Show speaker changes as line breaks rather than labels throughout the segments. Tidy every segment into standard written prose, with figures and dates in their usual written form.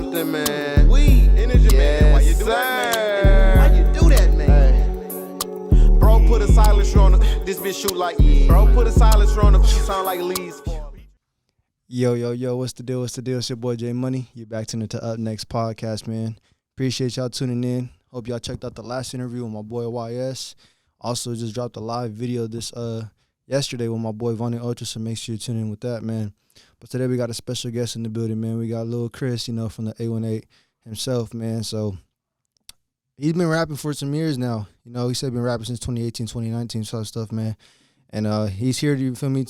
something, man.
Weed, energy, man. Why you do
Yes,
that,
sir.
man? Why you do that, man? Bro, put a silencer on him. This bitch shoot like Bro, put a silencer on him. She sound like Lee's.
Yo, what's the deal? It's your boy Jmoney. You're back tuning to Up Next podcast, man. Appreciate y'all tuning in. Hope y'all checked out the last interview with my boy YS. Also, just dropped a live video this yesterday with my boy Vonnie Ultra, so make sure you tune in with that, man. But today we got a special guest in the building, man. We got Lil Cris, from the A18 himself, man. So he's been rapping for some years now. He said he's been rapping since 2018, 2019, sort of stuff, man. And he's here, you feel me,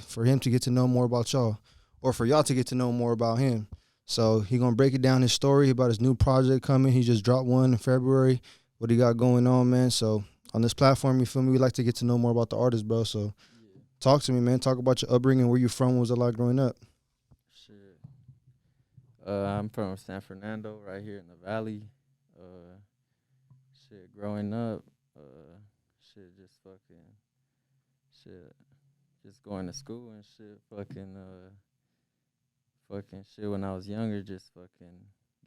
for him to get to know more about y'all, or for y'all to get to know more about him. So he gonna break it down, his story about his new project coming. He just dropped one in February. What he got going on, man. So on this platform, you feel me, we like to get to know more about the artist, bro. So talk to me, man. Talk about your upbringing, where you from, what was it like growing up?
Shit. I'm from San Fernando, right here in the valley. Growing up, just going to school and shit, fucking shit when I was younger, just fucking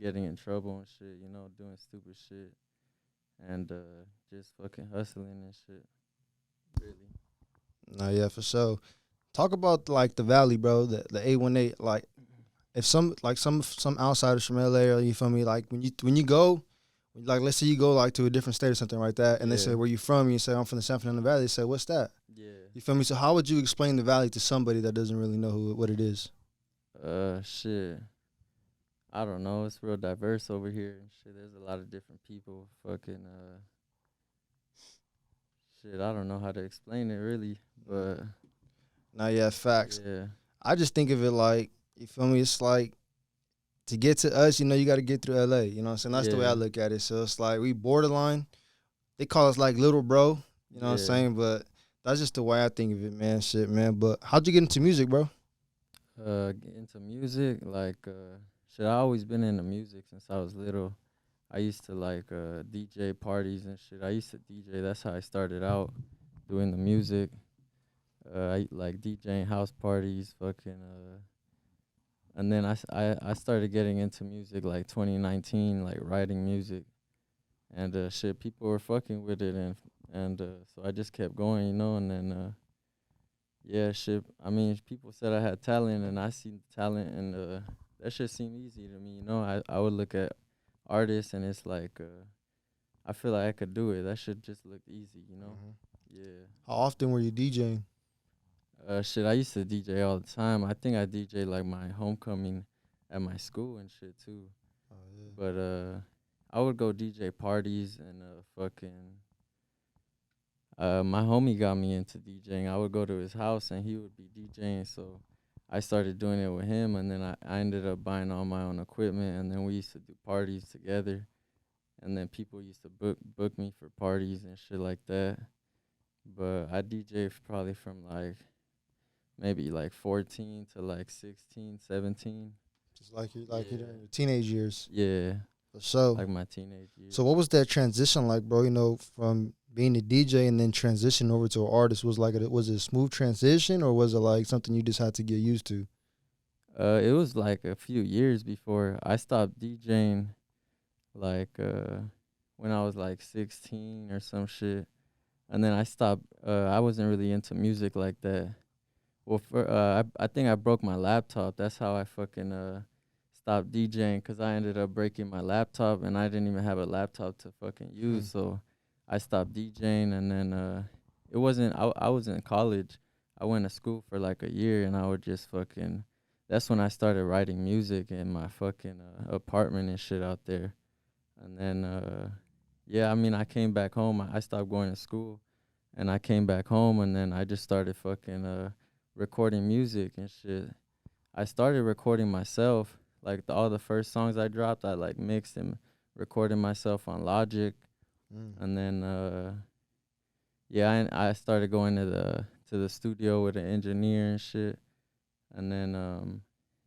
getting in trouble and shit, doing stupid shit, and just fucking hustling and shit, really.
No, yeah, for sure. Talk about like the valley, bro. The A18. Like, if some outsiders from LA, or you feel me, like when you go, like let's say you go like to a different state or something like that, and they say where you from, and you say I'm from the San Fernando Valley. They say what's that?
Yeah.
You feel me? So how would you explain the valley to somebody that doesn't really know what it is?
Shit. I don't know. It's real diverse over here and shit. There's a lot of different people. Fucking shit. I don't know how to explain it really, but.
Nah, yeah, facts.
Yeah.
I just think of it like, you feel me? It's like to get to us, you got to get through LA. You know what I'm saying? That's the way I look at it. So it's like we borderline. They call us like little bro. You know what I'm saying? But that's just the way I think of it, man. Shit, man. But how'd you get into music, bro?
Get into music, like, shit, I always been into music since I was little. I used to, like, DJ parties and shit. I used to DJ. That's how I started out doing the music. I like DJing house parties, fucking, and then I started getting into music, like, 2019, like, writing music. And, shit, people were fucking with it, and so I just kept going, and then, yeah, shit. I mean, people said I had talent, and I seen the talent, and that shit seemed easy to me, I would look at artists, and it's like, I feel like I could do it. That shit just looked easy,
Mm-hmm.
Yeah.
How often were you DJing?
Shit, I used to DJ all the time. I think I DJ like my homecoming at my school and shit too.
Oh, yeah.
But I would go DJ parties and fucking. My homie got me into DJing. I would go to his house and he would be DJing, so I started doing it with him, and then I ended up buying all my own equipment, and then we used to do parties together, and then people used to book me for parties and shit like that. But I DJed probably from like maybe like 14 to like 16, 17.
Just like you in your teenage years.
Yeah.
So
like my teenage years.
So what was that transition like, bro? From being a DJ and then transition over to an artist, was it a smooth transition, or was it like something you just had to get used to?
It was like a few years before I stopped DJing, like when I was like 16 or some shit, and then I stopped. I wasn't really into music like that. Well, I think I broke my laptop. That's how I fucking stopped DJing, because I ended up breaking my laptop, and I didn't even have a laptop to fucking use. So I stopped DJing, and then it wasn't. I was in college. I went to school for like a year, and I would just fucking. That's when I started writing music in my fucking apartment and shit out there. And then yeah, I mean, I came back home. I stopped going to school, and I came back home, and then I just started fucking recording music and shit. I started recording myself. Like all the first songs I dropped, I like mixed and recorded myself on Logic, and then yeah, I started going to the studio with an engineer and shit, and then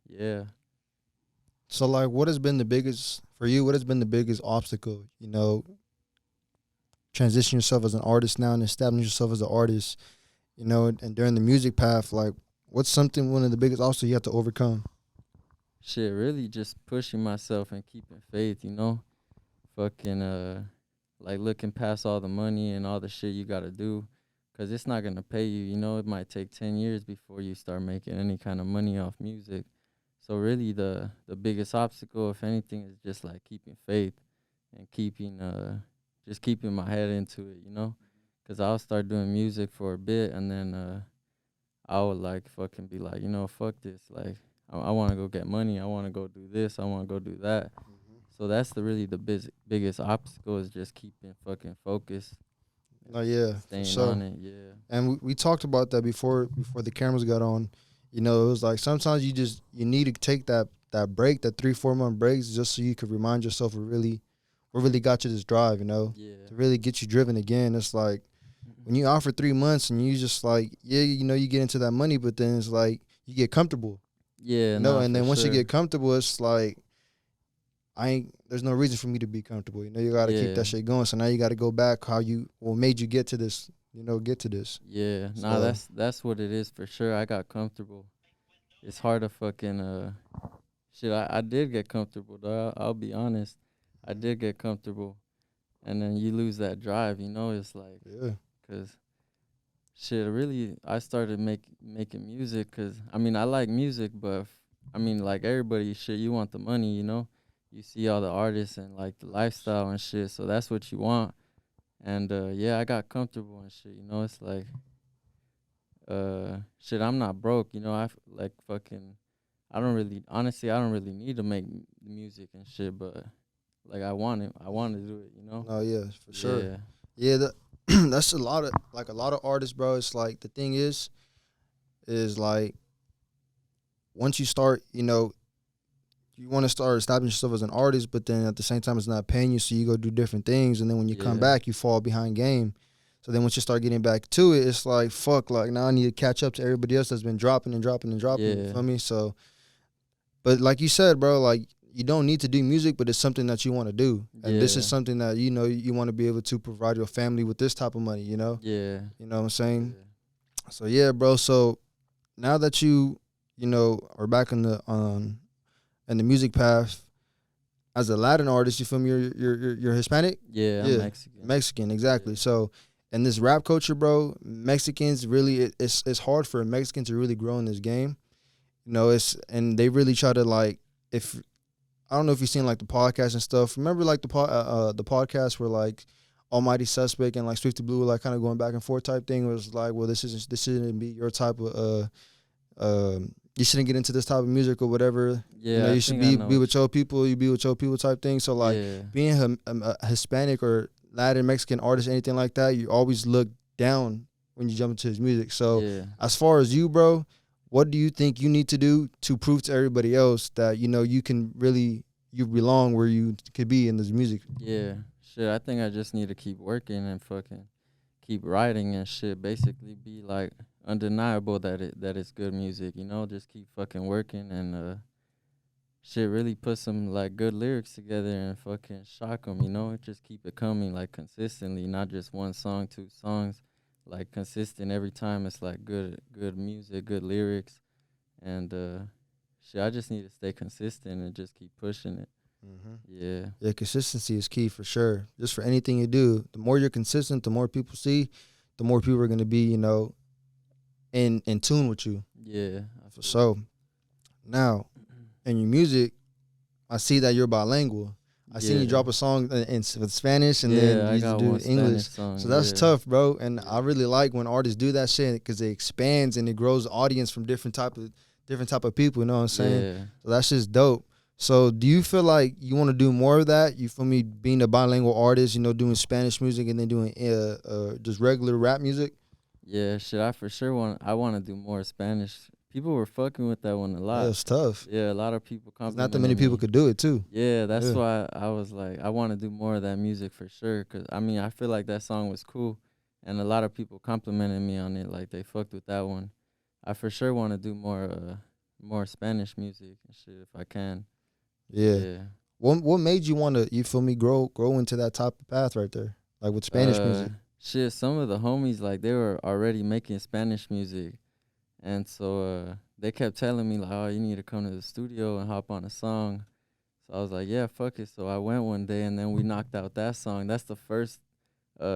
yeah.
So like, what has been the biggest for you? What has been the biggest obstacle? Transition yourself as an artist now and establish yourself as an artist. And during the music path, like, what's one of the biggest obstacles you have to overcome?
shit, really just pushing myself and keeping faith, fucking like looking past all the money and all the shit you gotta do, cause it's not gonna pay you. It might take 10 years before you start making any kind of money off music. So really, the biggest obstacle, if anything, is just like keeping faith and keeping just keeping my head into it. Cause I'll start doing music for a bit, and then I would like fucking be like, fuck this, like I want to go get money, I want to go do this, I want to go do that. So that's the biggest obstacle, is just keeping fucking focused.
Oh yeah,
Staying
for sure.
on it, yeah.
And we talked about that before the cameras got on. It was like sometimes you need to take that break, that 3-4 month breaks, just so you could remind yourself of what really got you this drive,
Yeah.
to really get you driven again. It's like when you out for 3 months and you just like, yeah, you get into that money, but then it's like you get comfortable.
Yeah,
And then once you
sure.
get comfortable, it's like there's no reason for me to be comfortable. You gotta keep
Yeah.
that shit going. So now you gotta go back what made you get to this, get to this.
Yeah,
So-
that's what it is for sure. I got comfortable. It's hard to fucking shit. I did get comfortable though. I'll be honest. I did get comfortable, and then you lose that drive. It's like,
Yeah.
cause shit. Really, I started making music, cause I like music, but like everybody, shit. You want the money, You see all the artists and like the lifestyle and shit. So that's what you want. And yeah, I got comfortable and shit. It's like shit, I'm not broke, like fucking I don't really need to make music and shit, but like I want to do it,
Oh yeah, for sure.
Yeah.
Yeah, that's a lot of artists, bro. It's like the thing is like once you start, you want to start establishing yourself as an artist, but then at the same time it's not paying you, so you go do different things, and then when you come
Yeah.
back, you fall behind game. So then once you start getting back to it, it's like fuck, like now I need to catch up to everybody else that's been dropping and dropping and dropping. You
Yeah.
feel me? So, but like you said, bro, like you don't need to do music, but it's something that you want to do, and this is
Yeah.
something that you want to be able to provide your family with this type of money.
Yeah.
You know what I'm saying?
Yeah.
So yeah, bro. So now that you are back in the music path as a Latin artist, you feel me? You're Hispanic.
Yeah, I'm Mexican.
Mexican, exactly.
Yeah.
So in this rap culture, bro, Mexicans really it's hard for a Mexican to really grow in this game. And they really try to like if I don't know if you've seen like the podcast and stuff. Remember like the podcast where like Almighty Suspect and like Swifty Blue were like kind of going back and forth type thing. It was like, well, this shouldn't be your type of you shouldn't get into this type of music or whatever.
Yeah,
You should be with your people. You be with your people type thing. So like
yeah.
being a Hispanic or Latin Mexican artist, anything like that, you always look down when you jump into his music. So
Yeah.
as far as you, bro, what do you think you need to do to prove to everybody else that you can really you belong where you could be in this music?
Yeah. Shit, I think I just need to keep working and fucking keep writing and shit. Basically be like undeniable that it's good music, just keep fucking working and shit, really put some like good lyrics together and fucking shock them, just keep it coming like consistently, not just one song, 2 songs, like consistent every time. It's like good music, good lyrics, and shit, I just need to stay consistent and just keep pushing it. Yeah,
Consistency is key for sure. Just for anything you do, the more you're consistent, the more people see, the more people are going to be in tune with you.
Yeah.
So now in your music, I see that you're bilingual. I seen you drop a song with Spanish and then you do English.
Song,
so that's tough, bro. And I really like when artists do that shit because it expands and it grows the audience from different type of people. You know what I'm saying?
Yeah.
So that's just dope. So do you feel like you want to do more of that? You feel me? Being a bilingual artist, doing Spanish music and then doing just regular rap music.
Yeah, shit, I for sure want to do more Spanish. People were fucking with that one a lot.
Yeah, it's tough.
Yeah, a lot of people complimented
Not that many people could do it too.
Yeah, that's why I was like, I want to do more of that music for sure. Cause I feel like that song was cool, and a lot of people complimented me on it. Like they fucked with that one. I for sure want to do more Spanish music and shit if I can.
Yeah. What made you want to? You feel me? Grow into that type of path right there, like with Spanish music.
Shit, some of the homies like they were already making Spanish music. And so they kept telling me like, oh, you need to come to the studio and hop on a song. So I was like, yeah, fuck it. So I went one day, and then we knocked out that song. That's the first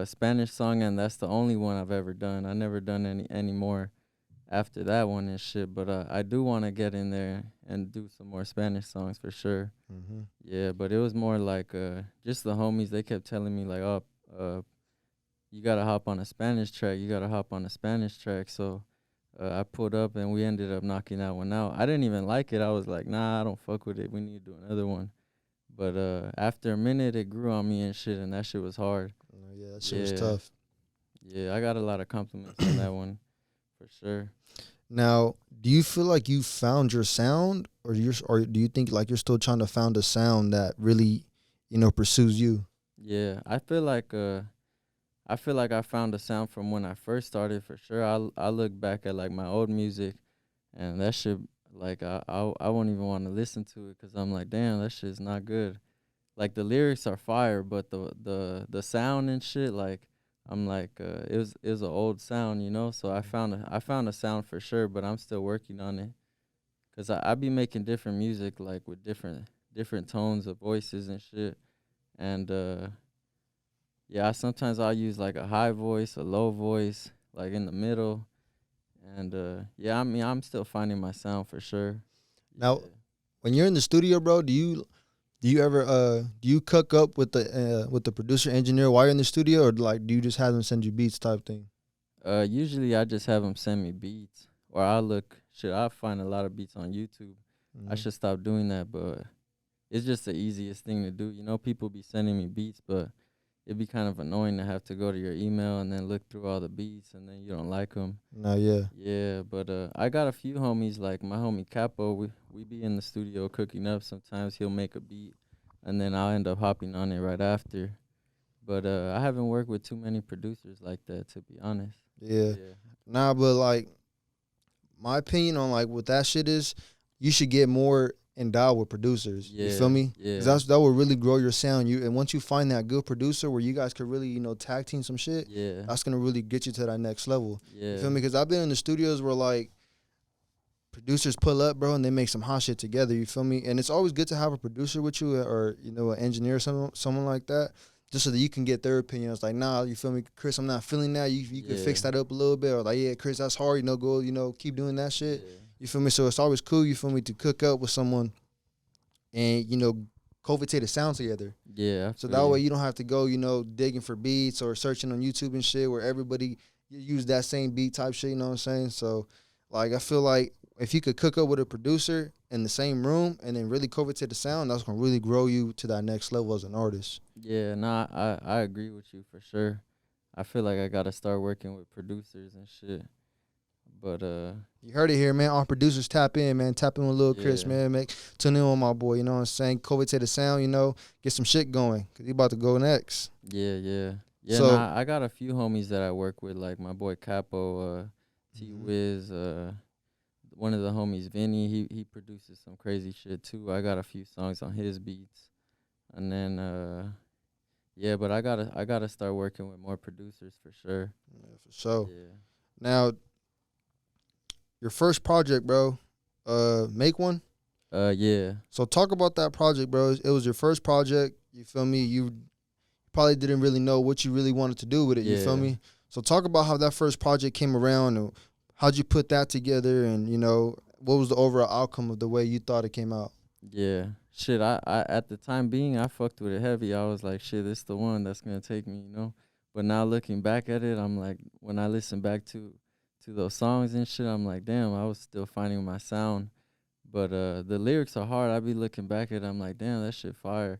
Spanish song, and that's the only one I've ever done. I never done any more after that one and shit. But I do want to get in there and do some more Spanish songs for sure.
Mm-hmm.
Yeah, but it was more like just the homies. They kept telling me like, oh, you gotta hop on a Spanish track. You gotta hop on a Spanish track. So I pulled up, and we ended up knocking that one out. I didn't even like it. I was like, nah, I don't fuck with it. We need to do another one. But after a minute, it grew on me and shit, and that shit was hard.
Yeah, that shit was tough.
Yeah, I got a lot of compliments on that one, for sure.
Now, do you feel like you found your sound, or do you think like you're still trying to find a sound that really, pursues you?
Yeah, I feel like I found a sound from when I first started, for sure. I look back at like my old music, and that shit, like I won't even want to listen to it, because I'm like, damn, that shit's not good. Like the lyrics are fire, but the sound and shit, like I'm like it was an old sound, So I found a sound for sure, but I'm still working on it, cause I be making different music, like with different tones of voices and shit, and yeah, sometimes I'll use like a high voice, a low voice, like in the middle, and yeah, I mean I'm still finding my sound for sure.
Now, when you're in the studio, bro, do you ever do you cook up with the producer engineer while you're in the studio, or like do you just have them send you beats type thing?
Usually I just have them send me beats, or I'll find a lot of beats on YouTube. I should stop doing that, but it's just the easiest thing to do. People be sending me beats, but it'd be kind of annoying to have to go to your email and then look through all the beats, and then you don't like them.
No, yeah.
Yeah, but I got a few homies, like my homie Capo. We be in the studio cooking up. Sometimes he'll make a beat, and then I'll end up hopping on it right after. But I haven't worked with too many producers like that, to be honest.
Yeah. Nah, but like my opinion on like what that shit is, you should get more endowed with producers.
Yeah,
you feel me?
yeah.
'Cause that will really grow your sound. And once you find that good producer where you guys could really, tag team some shit, that's gonna really get you to that next level.
Yeah.
You feel me? Because I've been in the studios where like producers pull up, bro, and they make some hot shit together. You feel me? And it's always good to have a producer with you, or an engineer, or someone like that, just so that you can get their opinion. It's like, nah, you feel me, Chris? I'm not feeling that. You can fix that up a little bit, or like, yeah, Chris, that's hard. Go, keep doing that shit.
Yeah.
You feel me? So it's always cool. You feel me, to cook up with someone, and cohabitate the sound together.
Yeah.
So that way you don't have to go, digging for beats or searching on YouTube and shit where everybody use that same beat type shit. You know what I'm saying? So, like, I feel like if you could cook up with a producer in the same room and then really cohabitate the sound, that's gonna really grow you to that next level as an artist.
Yeah, nah, I agree with you for sure. I feel like I gotta start working with producers and shit. But
you heard it here, man. All producers tap in, man. Tap in with Lil Cris, man. Tune in with my boy. You know what I'm saying? Cohabitate the sound. Get some shit going, cause he about to go next.
Yeah.
So,
nah, I got a few homies that I work with, like my boy Capo, T Wiz, one of the homies Vinny. He produces some crazy shit too. I got a few songs on his beats, and then yeah. But I gotta start working with more producers for sure.
Yeah, for sure.
Yeah.
Now, your first project, bro, Make One.
Yeah.
So talk about that project, bro. It was your first project. You feel me? You probably didn't really know what you really wanted to do with it. You feel me? So talk about how that first project came around, and how'd you put that together, and what was the overall outcome of the way you thought it came out?
Yeah. Shit, I at the time being, I fucked with it heavy. I was like, shit, this the one that's gonna take me, But now looking back at it, I'm like, when I listen back to those songs and shit, I'm like, damn, I was still finding my sound. But the lyrics are hard. I be looking back at it, I'm like, damn, that shit fire.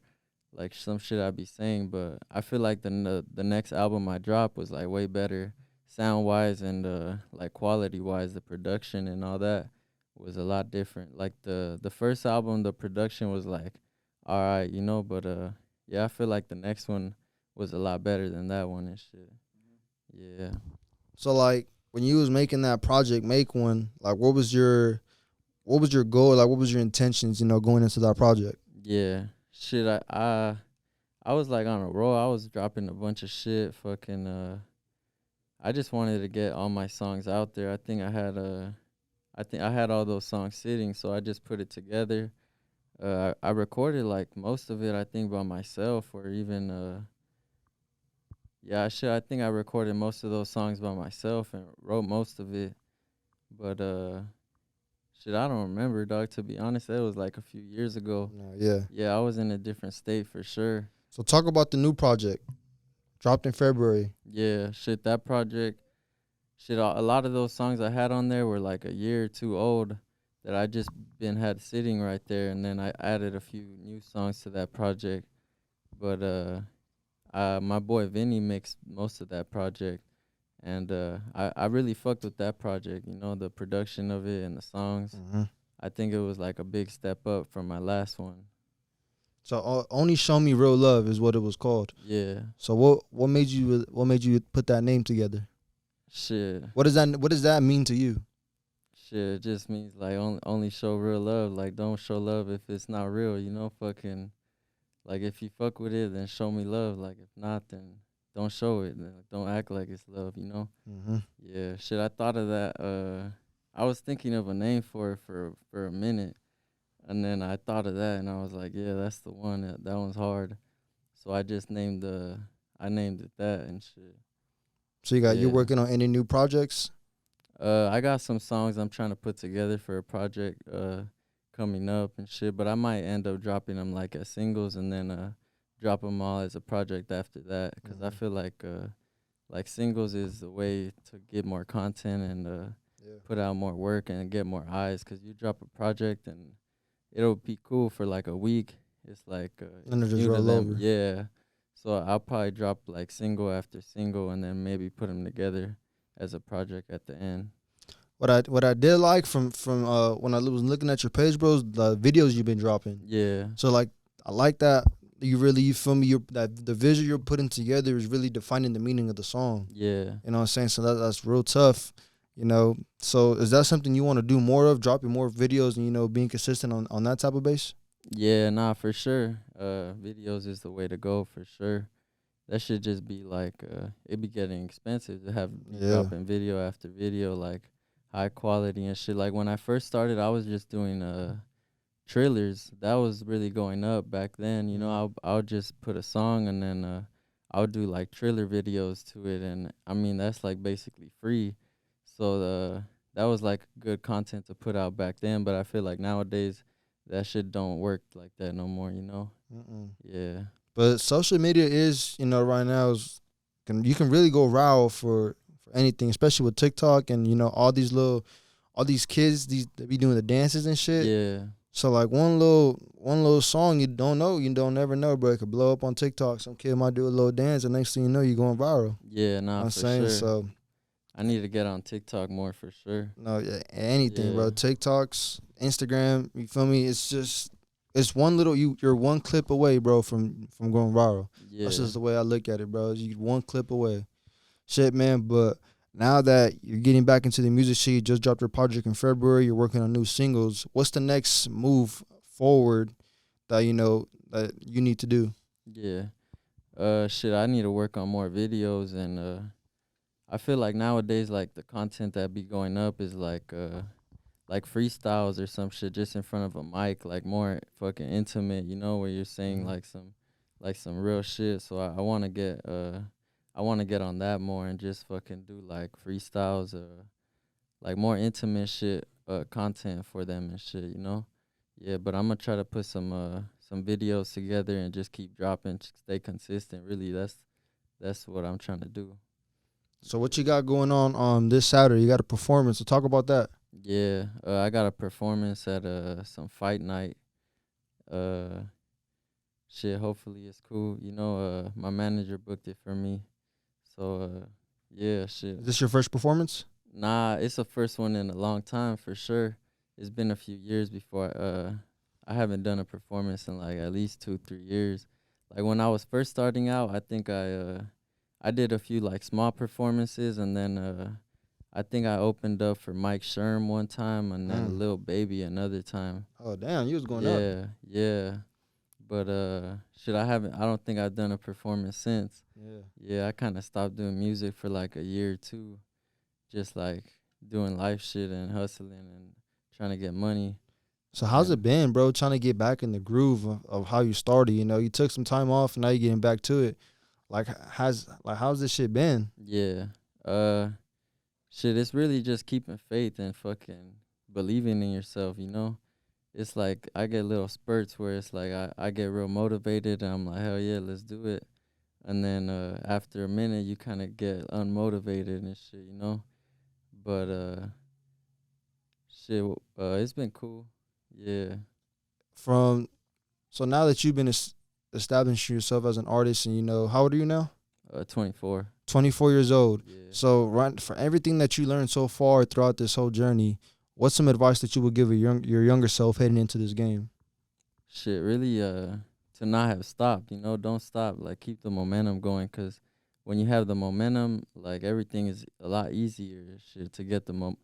Like some shit I be saying, but I feel like the next album I dropped was like way better sound wise and like quality wise. The production and all that was a lot different. Like the first album, the production was like all right, but yeah, I feel like the next one was a lot better than that one and shit. Yeah.
So like when you was making that project, Make One, like what was your goal? Like what was your intentions, going into that project?
Yeah. Shit, I was like on a roll. I was dropping a bunch of shit. Fucking I just wanted to get all my songs out there. I think I had I think I had all those songs sitting, so I just put it together. I recorded like most of it, I think, by myself, or even yeah, I think I recorded most of those songs by myself and wrote most of it. But shit, I don't remember, dog. To be honest, that was like a few years ago.
No, yeah.
Yeah, I was in a different state for sure.
So talk about the new project. Dropped in February.
Yeah, shit, that project, shit, a lot of those songs I had on there were like a year or two old that I just been had sitting right there, and then I added a few new songs to that project. But my boy Vinny mixed most of that project, and I really fucked with that project. You know, the production of it and the songs.
Mm-hmm.
I think it was like a big step up from my last one.
So Only Show Me Real Love is what it was called.
Yeah,
So what made you put that name together?
shit.
What does that mean to you?
Shit, it just means like only show real love. Like don't show love if it's not real, you know, fucking like if you fuck with it then show me love. Like if not then don't show it. Then don't act like it's love, you know?
Mm-hmm.
Yeah, shit, I thought of that I was thinking of a name for it for a minute, and then I thought of that and I was like, yeah, that's the one. That one's hard. So I just I named it that and shit.
So you're
Yeah.
working on any new projects?
I got some songs I'm trying to put together for a project coming up and shit, but I might end up dropping them like as singles and then drop them all as a project after that, because I feel like singles is the way to get more content and put out more work and get more eyes, because you drop a project and it'll be cool for like a week. It's like
And
it's
it'll just
new to
roll
them.
over.
Yeah. So I'll probably drop like single after single and then maybe put them together as a project at the end.
What I did like from when I was looking at your page, bro, is the videos you've been dropping.
Yeah.
So like I like that you feel me, that the visual you're putting together is really defining the meaning of the song.
Yeah.
You know what I'm saying? So that's real tough. You know, so is that something you want to do more of, dropping more videos and, you know, being consistent on that type of base?
Yeah, nah, for sure. Videos is the way to go for sure. That should just be like it be getting expensive to have dropping video after video, like high quality and shit. Like when I first started, I was just doing trailers. That was really going up back then. You know, I'll just put a song and then I'll do like trailer videos to it, and I mean that's like basically free. So that was like good content to put out back then. But I feel like nowadays that shit don't work like that no more. You know? Yeah.
But social media is, you know, right now you can really go viral for anything, especially with TikTok and, you know, all these kids, they be doing the dances and shit.
Yeah.
So like one little song you don't never know, bro. It could blow up on TikTok. Some kid might do a little dance, and next thing you know, you're going viral.
Yeah, nah,
You know what I'm
for
saying?
sure.
So
I need to get on TikTok more for sure.
no, yeah, anything, bro.
Yeah.
TikToks, Instagram, you feel me? It's one little you're one clip away, bro, from going viral.
Yeah.
That's just the way I look at it, bro. You one clip away. Shit, man. But now that you're getting back into the music shit, you just dropped your project in February. You're working on new singles. What's the next move forward that you need to do?
Yeah. Shit, I need to work on more videos, and I feel like nowadays like the content that be going up is like freestyles or some shit just in front of a mic, like more fucking intimate, you know, where you're saying like some real shit. So I want to get on that more and just fucking do like freestyles, like more intimate shit, content for them and shit, you know. Yeah, but I'm gonna try to put some videos together and just keep dropping, stay consistent. Really, that's what I'm trying to do.
So what you got going on this Saturday? You got a performance. So talk about that.
Yeah, I got a performance at some fight night. Shit, hopefully it's cool. You know, my manager booked it for me. So yeah, shit.
Is this your first performance?
Nah, it's the first one in a long time for sure. It's been a few years before I haven't done a performance in like at least 2-3 years. Like when I was first starting out, I think I did a few like small performances, and then I think I opened up for Mike Sherm one time, and then Lil Baby another time.
Oh damn, you was going up.
Yeah. But shit, I don't think I've done a performance since.
Yeah.
Yeah, I kind of stopped doing music for like a year or two, just like doing life shit and hustling and trying to get money.
So how's it
And
been, bro? Trying to get back in the groove of how you started. You know, you took some time off, and now you're getting back to it. How's this shit been?
yeah, uh, shit, it's really just keeping faith and fucking believing in yourself. It's like I get little spurts where it's like I get real motivated and I'm like, hell yeah, let's do it. And then after a minute, you kind of get unmotivated and shit. But shit, it's been cool. Yeah.
From So now that you've been establishing yourself as an artist, and how old are you now?
24.
24 years old.
Yeah.
So right, for everything that you learned so far throughout this whole journey, what's some advice that you would give your younger self heading into this game?
Shit, really, to not have stopped, don't stop. Like, keep the momentum going, because when you have the momentum, like, everything is a lot easier, shit, to get to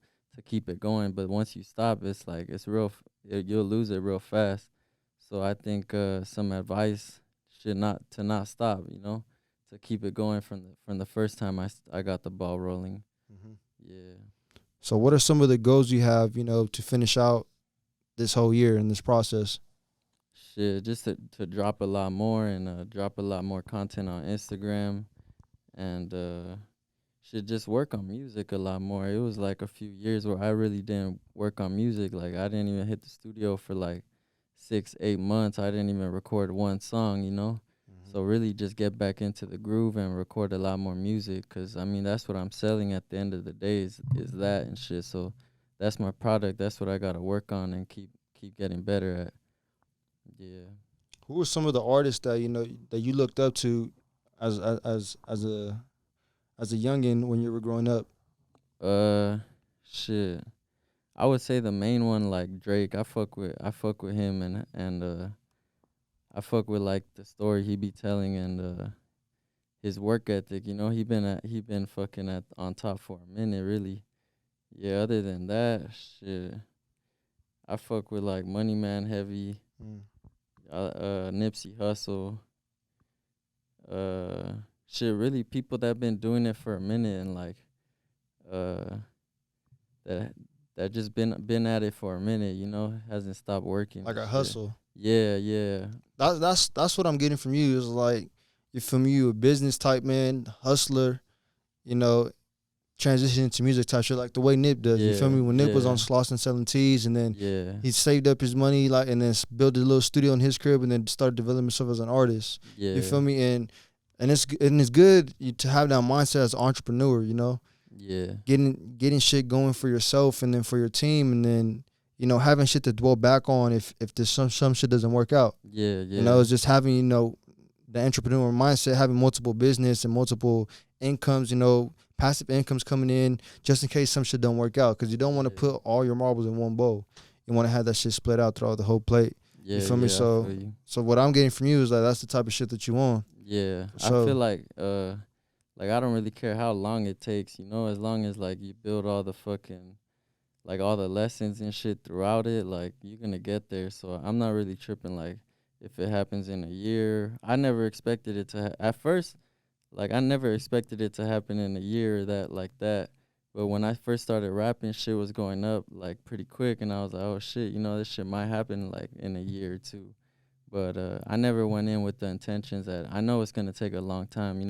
keep it going. But once you stop, it's like, you'll lose it real fast. So I think some advice should not stop, to keep it going from the first time I got the ball rolling.
Mm-hmm.
Yeah.
So what are some of the goals you have, to finish out this whole year in this process?
Shit, just to drop a lot more and drop a lot more content on Instagram and should just work on music a lot more. It was like a few years where I really didn't work on music. Like, I didn't even hit the studio for like 6-8 months. I didn't even record one song,
Mm-hmm.
So really just get back into the groove and record a lot more music, because I mean that's what I'm selling at the end of the day is that and shit. So that's my product. That's what I gotta work on and keep getting better at. Yeah.
Who were some of the artists that that you looked up to as a youngin when you were growing up?
Shit. I would say the main one, like Drake. I fuck with him and I fuck with like the story he be telling and his work ethic. He been fucking on top for a minute, really. Yeah. Other than that, shit, I fuck with like Money Man heavy.
Mm.
Nipsey Hussle. Shit, really people that been doing it for a minute and like that just been at it for a minute, hasn't stopped working.
Like a
shit.
hustle.
Yeah.
That's what I'm getting from you. Is like, you feel me? You a business type man, hustler, transition into music type shit, like the way Nip does. You feel me? When Nip was on Slauson selling teas, and then he saved up his money, like, and then built a little studio in his crib, and then started developing himself as an artist.
Yeah.
You feel me? And it's good to have that mindset as an entrepreneur.
Yeah.
Getting shit going for yourself and then for your team, and then having shit to dwell back on if there's some shit doesn't work out.
Yeah.
It's just having the entrepreneur mindset, having multiple business and multiple incomes, passive incomes coming in just in case some shit don't work out, because you don't want to put all your marbles in one bowl. You want to have that shit split out throughout the whole plate.
Yeah.
You feel me? So what I'm getting from you is like that's the type of shit that you want.
Yeah.
So,
I feel like I don't really care how long it takes, as long as like you build all the fucking like all the lessons and shit throughout it, like you're gonna get there. So I'm not really tripping like if it happens in a year. I never expected it to at first. Like, I never expected it to happen in a year like that. But when I first started rapping, shit was going up, like, pretty quick. And I was like, oh, shit, this shit might happen, like, in a year or two. But I never went in with the intentions that I know it's going to take a long time.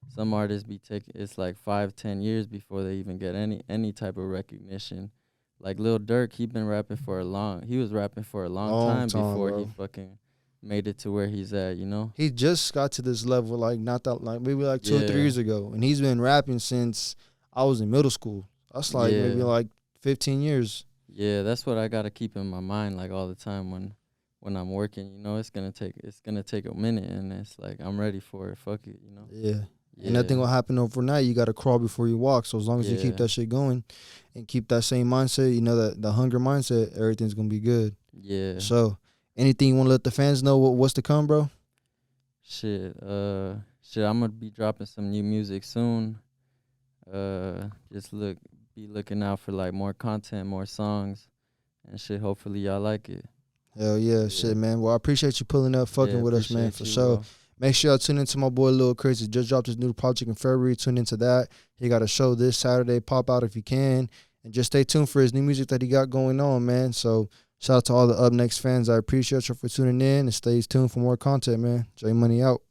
Some artists it's like 5-10 years before they even get any type of recognition. Like, Lil Durk, he was rapping for a long time before
bro.
he fucking made it to where he's at,
He just got to this level like not that, like maybe like 2 or 3 years ago, and he's been rapping since I was in middle school. That's like maybe like 15 years.
Yeah, that's what I gotta keep in my mind like all the time when I'm working. It's gonna take a minute, and it's like I'm ready for it. Fuck it,
Yeah. And nothing will happen overnight. You got to crawl before you walk. So as long as you keep that shit going and keep that same mindset, that the hunger mindset, everything's gonna be good.
Yeah.
So, anything you want to let the fans know what's to come, bro?
Shit, I'm gonna be dropping some new music soon. Just be looking out for like more content, more songs, and shit. Hopefully y'all like it.
Hell yeah, shit, man. Well, I appreciate you pulling up, fucking with us, man, for sure.
Bro.
Make sure y'all tune into my boy Lil Cris. He just dropped his new project in February. Tune into that. He got a show this Saturday. Pop out if you can. And just stay tuned for his new music that he got going on, man. So shout out to all the Up Next fans. I appreciate you for tuning in and stay tuned for more content, man. Jmoney out.